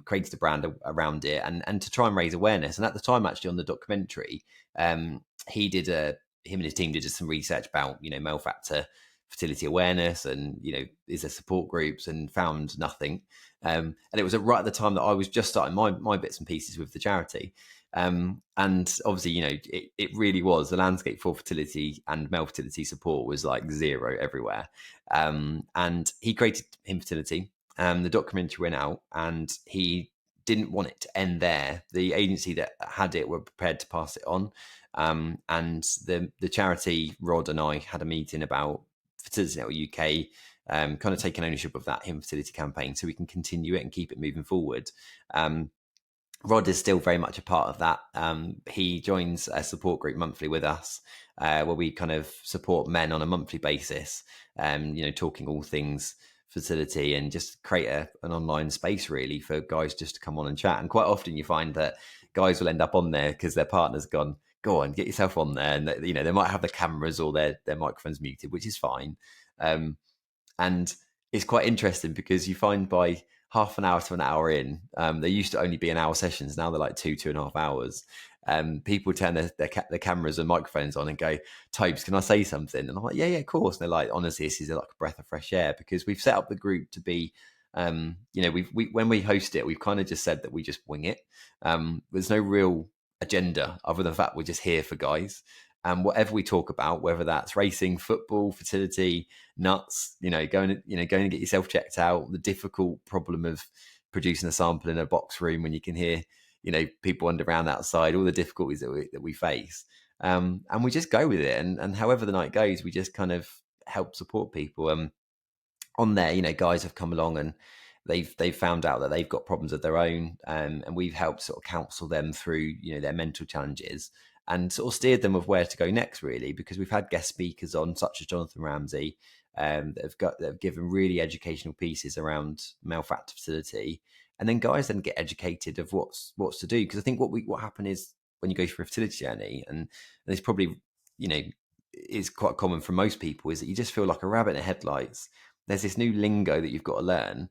created a brand around it, and to try and raise awareness. And at the time, actually, on the documentary, him and his team did some research about male factor fertility awareness, and is there support groups, and found nothing. And it was right at the time that I was just starting my bits and pieces with the charity. And obviously, it really was, the landscape for fertility and male fertility support was like zero everywhere. And he created HIM Fertility. The documentary went out, and he didn't want it to end there. The agency that had it were prepared to pass it on. And the charity, Rod and I had a meeting about Fertility Network UK, kind of taking ownership of that HIM Fertility campaign, so we can continue it and keep it moving forward. Rod is still very much a part of that. He joins a support group monthly with us, where we kind of support men on a monthly basis, talking all things fertility, and just create an online space really for guys just to come on and chat. And quite often you find that guys will end up on there because their partner's gone, go on, get yourself on there. And they might have the cameras or their microphones muted, which is fine. And it's quite interesting because you find by half an hour to an hour in, they used to only be an hour sessions. Now they're like 2.5 hours. People turn their cameras and microphones on and go, Tobes, can I say something? And I'm like, yeah, of course. And they're like, honestly, this is like a breath of fresh air, because we've set up the group to be, when we host it, we've kind of just said that we just wing it. There's no real agenda other than the fact we're just here for guys. And whatever we talk about, whether that's racing, football, fertility, nuts, going to get yourself checked out, the difficult problem of producing a sample in a box room when you can hear, people wander around outside, all the difficulties that we face. And we just go with it. And however the night goes, we just kind of help support people. On there, guys have come along and they've found out that they've got problems of their own, and we've helped sort of counsel them through their mental challenges. and sort of steered them of where to go next, really, because we've had guest speakers on, such as Jonathan Ramsey, that have given really educational pieces around male factor fertility, and then guys then get educated of what's to do. Because I think what happened is when you go through a fertility journey, and it's probably, you know, is quite common for most people, is that you just feel like a rabbit in the headlights. There's this new lingo that you've got to learn,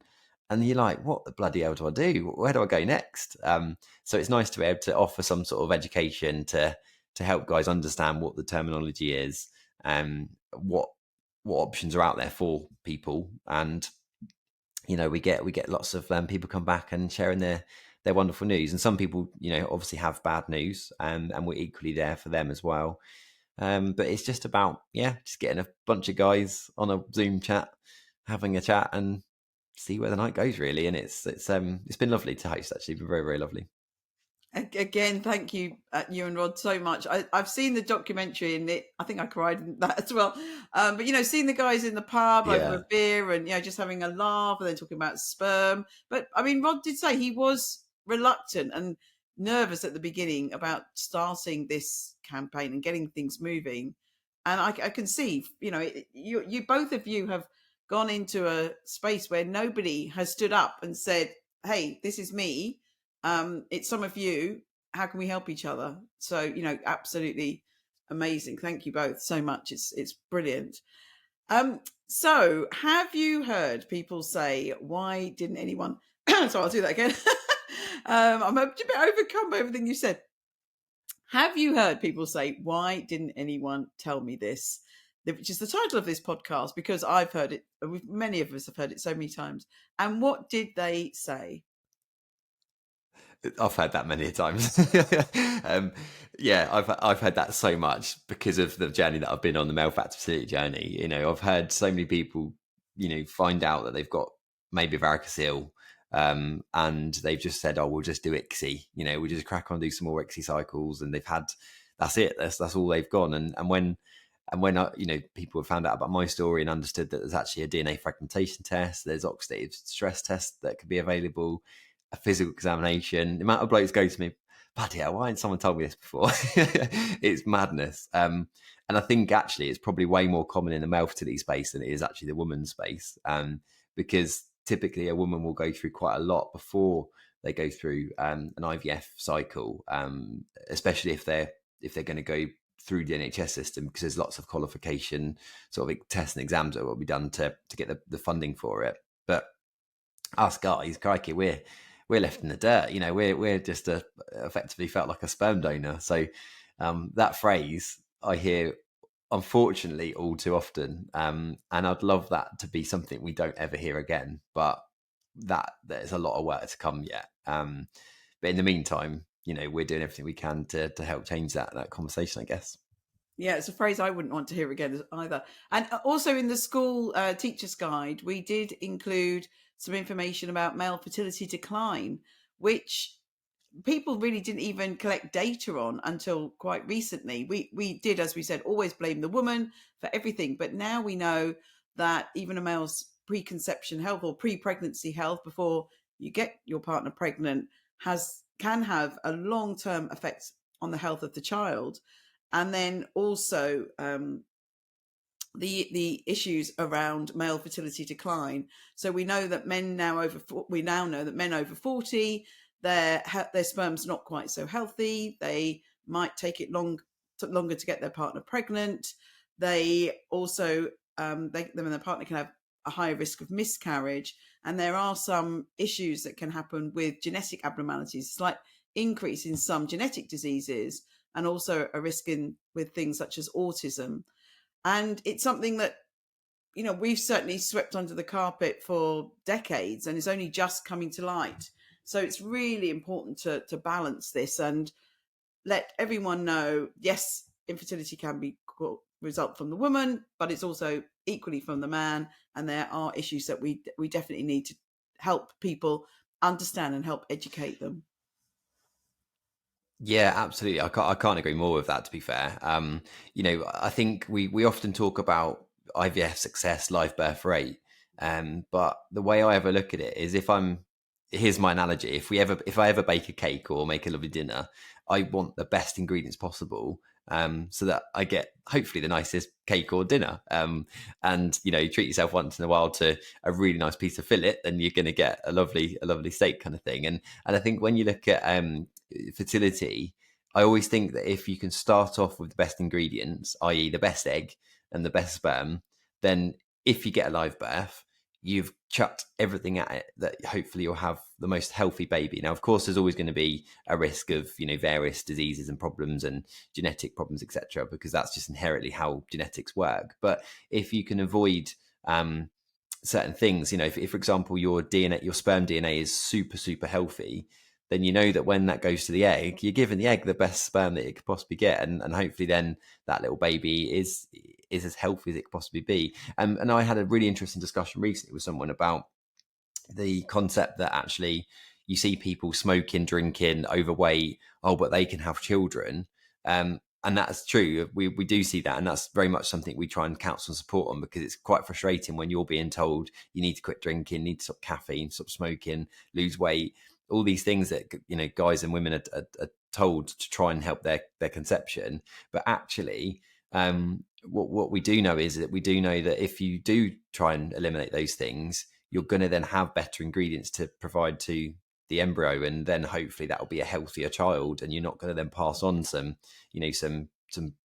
and you're like, what the bloody hell do I do? Where do I go next? So it's nice to be able to offer some sort of education to help guys understand what the terminology is, what options are out there for people. And you know, we get lots of people come back and sharing their wonderful news, and some people, you know, obviously have bad news, and we're equally there for them as well. But it's just about, just getting a bunch of guys on a Zoom chat, having a chat, and see where the night goes, really. And it's been lovely to host. Actually, been very, very lovely. Again, thank you, you and Rod, so much. I've seen the documentary, and I think I cried in that as well. But you know, seeing the guys in the pub over a beer, and you know, just having a laugh, and then talking about sperm. But I mean, Rod did say he was reluctant and nervous at the beginning about starting this campaign and getting things moving. And I can see, you know, you both of you have gone into a space where nobody has stood up and said, "Hey, this is me. It's some of you. How can we help each other?" So, you know, absolutely amazing. Thank you both so much. It's brilliant. So have you heard people say, why didn't anyone? So I'll do that again. I'm a bit overcome by everything you said. Have you heard people say, why didn't anyone tell me this? Which is the title of this podcast, because I've heard it. Many of us have heard it so many times. And what did they say? I've heard that many times. I've heard that so much because of the journey that I've been on, the male factor fertility journey. You know, I've heard so many people, you know, find out that they've got maybe varicocele, and they've just said, "Oh, we'll just do ICSI." You know, we just crack on, do some more ICSI cycles, and they've had that's it. That's all they've gone. And when you know, people have found out about my story and understood that there's actually a DNA fragmentation test, there's oxidative stress tests that could be available, a physical examination. The amount of blokes go to me, bloody hell, why hadn't someone told me this before? It's madness. And I think actually it's probably way more common in the male fertility space than it is actually the woman's space, because typically a woman will go through quite a lot before they go through an IVF cycle, especially if they're going to go through the NHS system, because there's lots of qualification sort of tests and exams that will be done to get the funding for it. But us guys, crikey, we're left in the dirt. You know, we're just effectively felt like a sperm donor. So that phrase I hear, unfortunately, all too often, and I'd love that to be something we don't ever hear again. But there's a lot of work to come yet. But in the meantime, you know, we're doing everything we can to help change that conversation, I guess. Yeah, it's a phrase I wouldn't want to hear again either. And also in the school teacher's guide, we did include some information about male fertility decline, which people really didn't even collect data on until quite recently. We did, as we said, always blame the woman for everything. But now we know that even a male's preconception health or pre-pregnancy health, before you get your partner pregnant, can have a long-term effect on the health of the child. And then also the issues around male fertility decline. So we know that men now know that men over 40, their sperm's not quite so healthy. They might take it longer to get their partner pregnant. They also them and their partner can have a higher risk of miscarriage. And there are some issues that can happen with genetic abnormalities, slight increase in some genetic diseases, and also a risk with things such as autism. And it's something that, you know, we've certainly swept under the carpet for decades, and it's only just coming to light. So it's really important to balance this and let everyone know, yes, infertility can result from the woman, but it's also equally from the man. And there are issues that we definitely need to help people understand and help educate them. Yeah, absolutely. I can't agree more with that, to be fair. You know, I think we often talk about IVF success, live birth rate. But the way I ever look at it is if I'm here's my analogy: if I ever bake a cake or make a lovely dinner, I want the best ingredients possible, so that I get hopefully the nicest cake or dinner. And treat yourself once in a while to a really nice piece of fillet, then you're going to get a lovely steak kind of thing. And I think when you look at fertility, I always think that if you can start off with the best ingredients, i.e., the best egg and the best sperm, then if you get a live birth, you've chucked everything at it that hopefully you'll have the most healthy baby. Now, of course, there's always going to be a risk of various diseases and problems and genetic problems, etc., because that's just inherently how genetics work. But if you can avoid certain things, if for example your DNA, your sperm DNA is super healthy, then that when that goes to the egg, you're giving the egg the best sperm that it could possibly get, and hopefully then that little baby is as healthy as it could possibly be. And I had a really interesting discussion recently with someone about the concept that actually you see people smoking, drinking, overweight, but they can have children. And that's true. We do see that. And that's very much something we try and counsel and support on, because it's quite frustrating when you're being told you need to quit drinking, need to stop caffeine, stop smoking, lose weight, all these things that, guys and women are told to try and help their conception. But actually, what we do know is that if you do try and eliminate those things, you're going to then have better ingredients to provide to the embryo, and then hopefully that will be a healthier child, and you're not going to then pass on some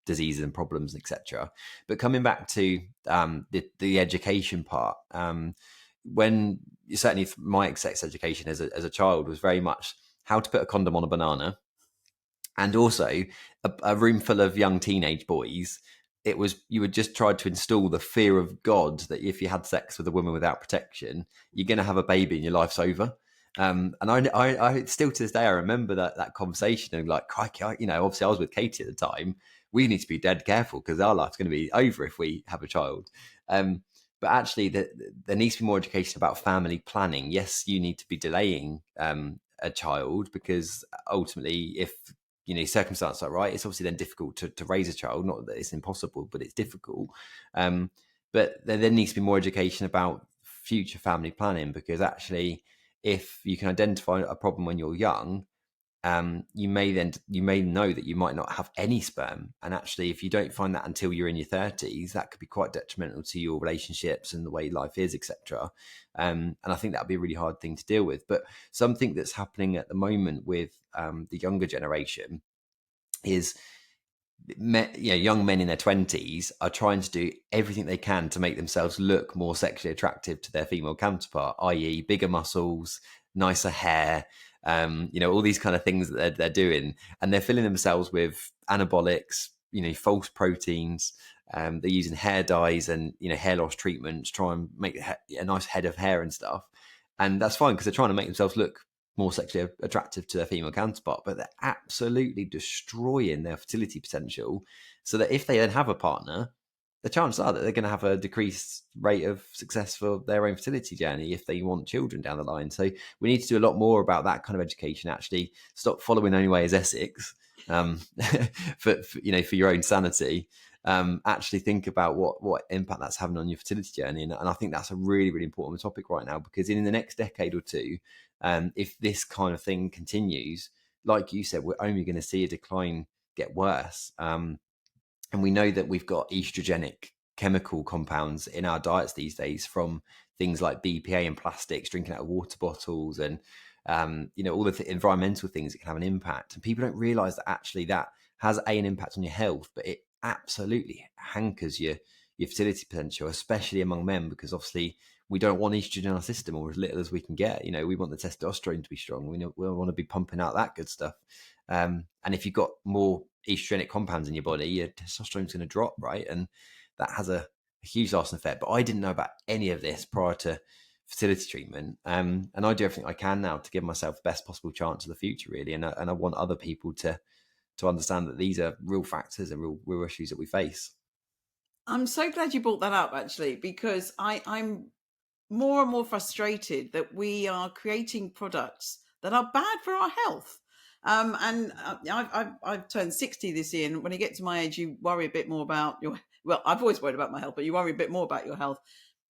diseases and problems, etc. But coming back to the education part, when certainly my sex education as a child was very much how to put a condom on a banana, and also a room full of young teenage boys. It was, you would just try to install the fear of God that if you had sex with a woman without protection, you're going to have a baby and your life's over. And I still to this day, I remember that conversation, and like, crikey, obviously I was with Katie at the time. We need to be dead careful because our life's going to be over if we have a child. But actually, there needs to be more education about family planning. Yes, you need to be delaying a child, because ultimately, if circumstances are right, it's obviously then difficult to raise a child. Not that it's impossible, but it's difficult. But there then needs to be more education about future family planning, because actually, if you can identify a problem when you're young, you may know that you might not have any sperm. And actually, if you don't find that until you're in your 30s, that could be quite detrimental to your relationships and the way life is, etc. And I think that would be a really hard thing to deal with. But something that's happening at the moment with the younger generation is young men in their 20s are trying to do everything they can to make themselves look more sexually attractive to their female counterpart, i.e. bigger muscles, nicer hair, all these kind of things that they're doing. And they're filling themselves with anabolics, false proteins. They're using hair dyes and, hair loss treatments, try and make a nice head of hair and stuff. And that's fine, because they're trying to make themselves look more sexually attractive to their female counterpart, but they're absolutely destroying their fertility potential, so that if they then have a partner, the chances are that they're going to have a decreased rate of success for their own fertility journey if they want children down the line. So we need to do a lot more about that kind of education. Actually, stop following the only way is Essex, for your own sanity. Actually think about what impact that's having on your fertility journey, and I think that's a really, really important topic right now, because in the next decade or two, if this kind of thing continues, like you said, we're only going to see a decline get worse. And we know that we've got estrogenic chemical compounds in our diets these days, from things like BPA and plastics, drinking out of water bottles, and all the environmental things that can have an impact. And people don't realize that actually that has an impact on your health, but it absolutely hankers your fertility potential, especially among men, because obviously we don't want estrogen in our system, or as little as we can get. We want the testosterone to be strong. We want to be pumping out that good stuff. And if you've got more estrogenic compounds in your body, your testosterone's going to drop, right? And that has a huge lasting effect. But I didn't know about any of this prior to fertility treatment. And I do everything I can now to give myself the best possible chance of the future, really. And I want other people to understand that these are real factors and real issues that we face. I'm so glad you brought that up, actually, because I'm more and more frustrated that we are creating products that are bad for our health. And I've turned 60 this year, and when you get to my age, you worry a bit more about your. Well, I've always worried about my health, but you worry a bit more about your health.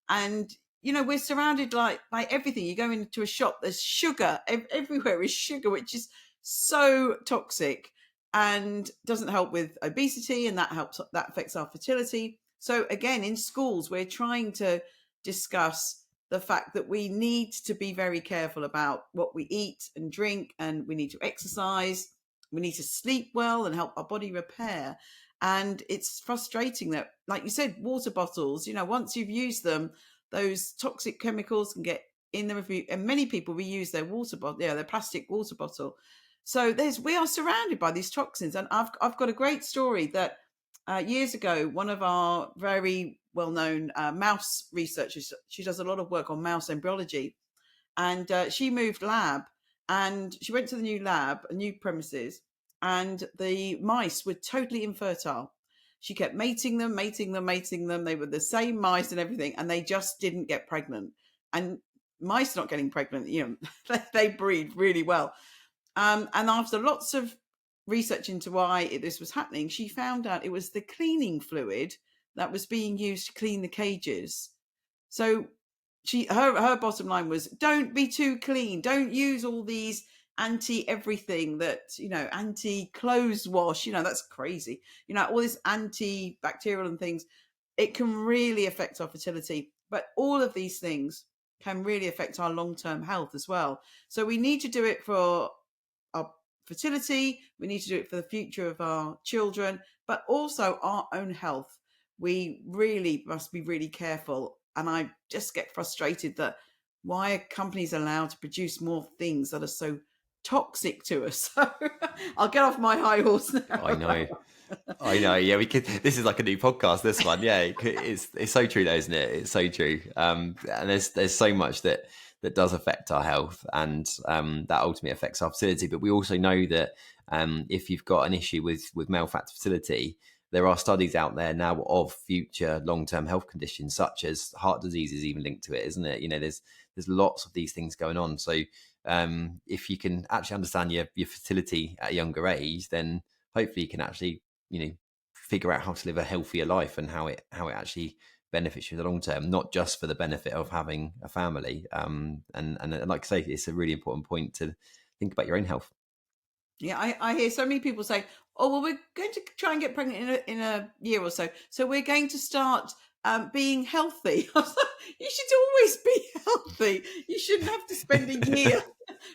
And we're surrounded by everything. You go into a shop, there's sugar. Everywhere is sugar, which is so toxic and doesn't help with obesity, and that affects our fertility. So again, in schools, we're trying to discuss the fact that we need to be very careful about what we eat and drink, and we need to exercise. We need to sleep well and help our body repair. And it's frustrating that, like you said, water bottles, once you've used them, those toxic chemicals can get in the review, and many people reuse their water bottle, their plastic water bottle. So we are surrounded by these toxins. And I've got a great story that years ago, one of our very well-known mouse researchers, she does a lot of work on mouse embryology, and she moved lab, and she went to the new lab, new premises, and the mice were totally infertile. She kept mating them. They were the same mice and everything, and they just didn't get pregnant. And mice not getting pregnant, they breed really well. And after lots of research into why this was happening, she found out it was the cleaning fluid that was being used to clean the cages. So her bottom line was, don't be too clean. Don't use all these anti-everything that, anti-clothes wash, that's crazy. All this antibacterial and things, it can really affect our fertility. But all of these things can really affect our long-term health as well. So we need to do it for our fertility. We need to do it for the future of our children, but also our own health. We really must be really careful. And I just get frustrated that why are companies allowed to produce more things that are so toxic to us? So I'll get off my high horse now. I know. Yeah, we could. This is like a new podcast. This one, yeah, it's so true, though, isn't it? It's so true. And there's so much that does affect our health, and that ultimately affects our fertility. But we also know that if you've got an issue with male factor fertility, there are studies out there now of future long-term health conditions, such as heart disease is even linked to it, isn't it? There's lots of these things going on. So if you can actually understand your fertility at a younger age, then hopefully you can actually, figure out how to live a healthier life and how it actually benefits you in the long term, not just for the benefit of having a family. And like I say, it's a really important point to think about your own health. Yeah, I hear so many people say, "Oh, well, we're going to try and get pregnant in a year or so. So we're going to start being healthy." You should always be healthy. You shouldn't have to spend a year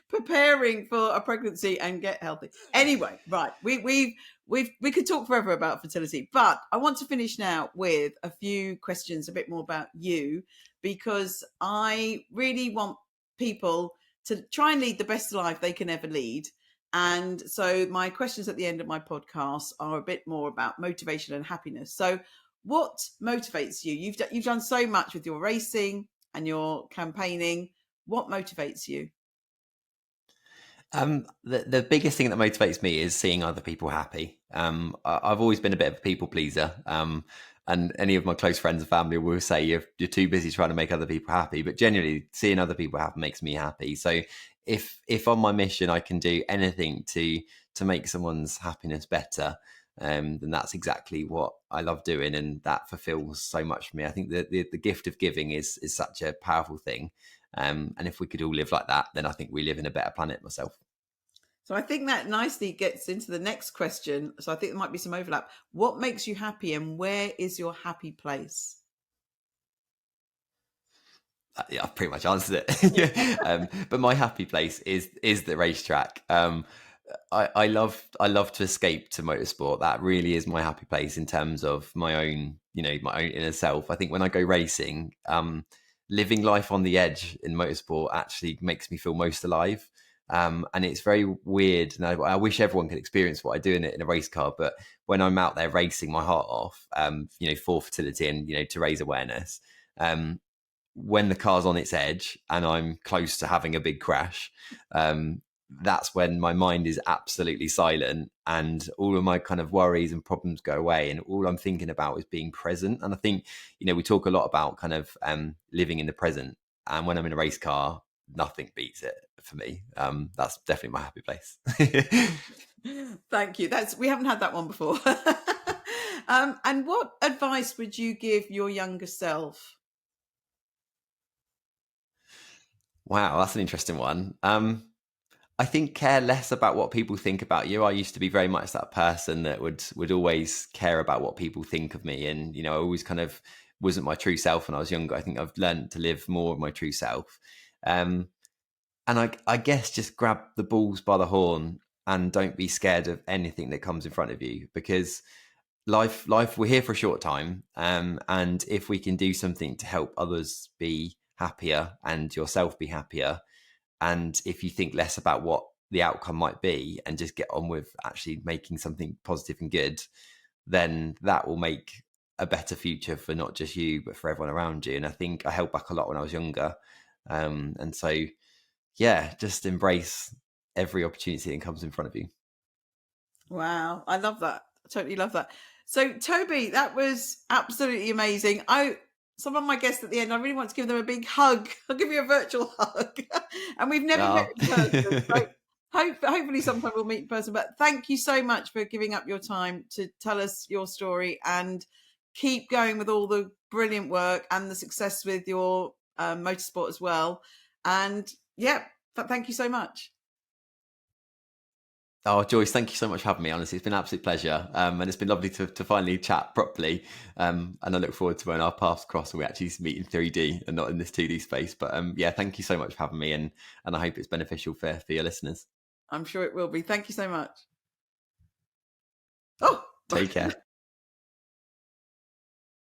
preparing for a pregnancy and get healthy. Anyway, right? We could talk forever about fertility, but I want to finish now with a few questions, a bit more about you, because I really want people to try and lead the best life they can ever lead. And so my questions at the end of my podcast are a bit more about motivation and happiness. So what motivates you? You've done so much with your racing and your campaigning. What motivates you? The biggest thing that motivates me is seeing other people happy. I've always been a bit of a people pleaser. And any of my close friends and family will say you're too busy trying to make other people happy. But generally, seeing other people happy makes me happy. So if on my mission I can do anything to make someone's happiness better, then that's exactly what I love doing, and that fulfills so much for me. I think that the gift of giving is such a powerful thing. And if we could all live like that, then I think we live in a better planet myself. So I think that nicely gets into the next question. So I think there might be some overlap. What makes you happy, and where is your happy place? Yeah, I've pretty much answered it. But my happy place is the racetrack. I love to escape to motorsport. That really is my happy place in terms of my own inner self. I think when I go racing, living life on the edge in motorsport actually makes me feel most alive. And it's very weird. And I wish everyone could experience what I do in a race car. But when I'm out there racing my heart off, for fertility and, to raise awareness, when the car's on its edge and I'm close to having a big crash, that's when my mind is absolutely silent and all of my kind of worries and problems go away. And all I'm thinking about is being present. And I think, we talk a lot about kind of living in the present. And when I'm in a race car, nothing beats it for me. That's definitely my happy place. Thank you. We haven't had that one before. And what advice would you give your younger self? Wow, that's an interesting one. I think care less about what people think about you. I used to be very much that person that would always care about what people think of me, and I always kind of wasn't my true self when I was younger. I think I've learned to live more of my true self, and I guess just grab the balls by the horn and don't be scared of anything that comes in front of you, because life we're here for a short time, and if we can do something to help others be happier and yourself be happier, and if you think less about what the outcome might be and just get on with actually making something positive and good, then that will make a better future for not just you, but for everyone around you. And I think I held back a lot when I was younger. And so, yeah, just embrace every opportunity that comes in front of you. Wow, I love that. I totally love that. So, Toby, that was absolutely amazing. Some of my guests at the end, I really want to give them a big hug. I'll give you a virtual hug. And we've never met Oh. in person. So hopefully sometime we'll meet in person. But thank you so much for giving up your time to tell us your story, and keep going with all the brilliant work and the success with your motorsport as well. And yeah, thank you so much. Oh, Joyce, thank you so much for having me. Honestly, it's been an absolute pleasure. And it's been lovely to finally chat properly. And I look forward to when our paths cross and we actually meet in 3D and not in this 2D space. But yeah, thank you so much for having me. And I hope it's beneficial for your listeners. I'm sure it will be. Thank you so much. Oh, Take care.